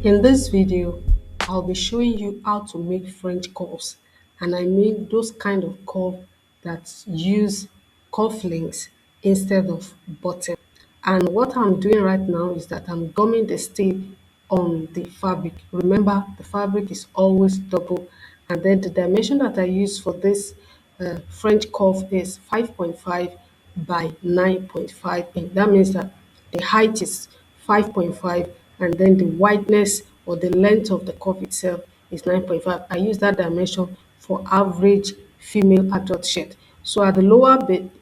In this video, I'll be showing you how to make French curves, and I mean those kind of curve that use cufflinks instead of button. And what I'm doing right now is that I'm gumming the stay on the fabric. Remember, the fabric is always double, and then the dimension that I use for this French curve is 5.5 by 9.5 inch. That means that the height is 5.5 and then the wideness or the length of the cuff itself is 9.5. I use that dimension for average female adult shirt. So at the lower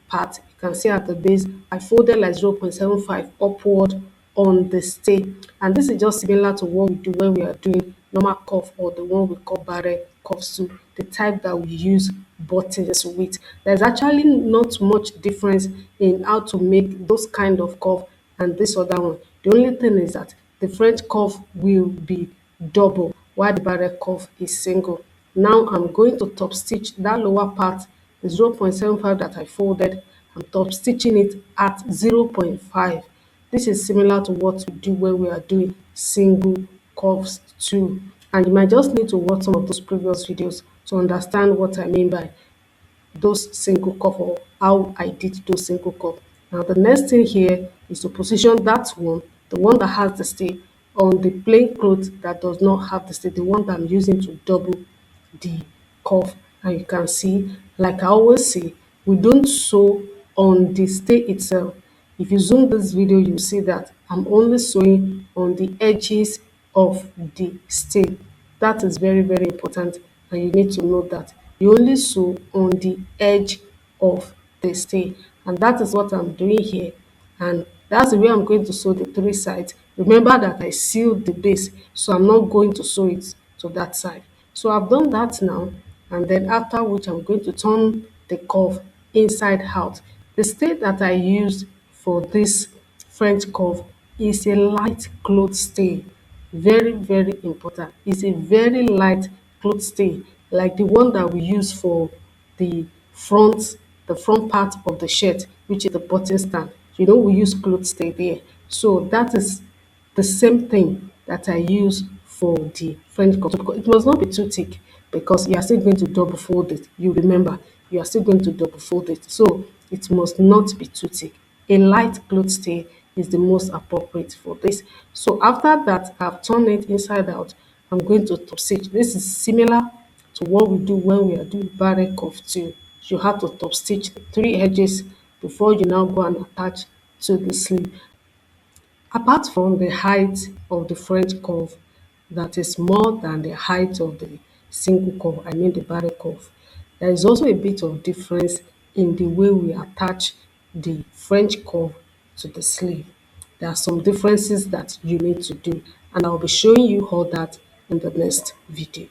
part, you can see at the base, I folded like 0.75 upward on the stay. And this is just similar to what we do when we are doing normal cuff or the one we call barrel cuffs too, the type that we use buttons with. There's actually not much difference in how to make those kind of cuff and this other one. The only thing is that the French cuff will be double while the barrel cuff is single. Now I'm going to top stitch that lower part, the 0.75 that I folded. I'm top stitching it at 0.5. This is similar to what we do when we are doing single cuffs too. And you might just need to watch some of those previous videos to understand what I mean by those single cuff or how I did those single cuff. Now the next thing here is to position that one, the one that has the stay, on the plain cloth that does not have the stay, the one that I'm using to double the cuff. And you can see, like I always say, we don't sew on the stay itself. If you zoom this video, you see that I'm only sewing on the edges of the stay. That is very, very important, and you need to know that you only sew on the edge of the stay, and that is what I'm doing here. And that's the way I'm going to sew the three sides. Remember that I sealed the base, so I'm not going to sew it to that side. So I've done that now, and then after which I'm going to turn the cuff inside out. The stay that I used for this French cuff is a light cloth stay. Very, very important. It's a very light cloth stay, like the one that we use for the front, the front part of the shirt, which is the button stand. You know, we use cloth stay there. So that is the same thing that I use for the French cut. It must not be too thick because you are still going to double fold it. You remember, you are still going to double fold it. So it must not be too thick. A light cloth stay is the most appropriate for this. So after that, I've turned it inside out. I'm going to top stitch. This is similar to what we do when we are doing barrel cuff too. You have to top stitch the three edges before you now go and attach to the sleeve. Apart from the height of the French curve that is more than the height of the single curve, I mean the barrel curve, there is also a bit of difference in the way we attach the French curve to the sleeve. There are some differences that you need to do, and I'll be showing you all that in the next video.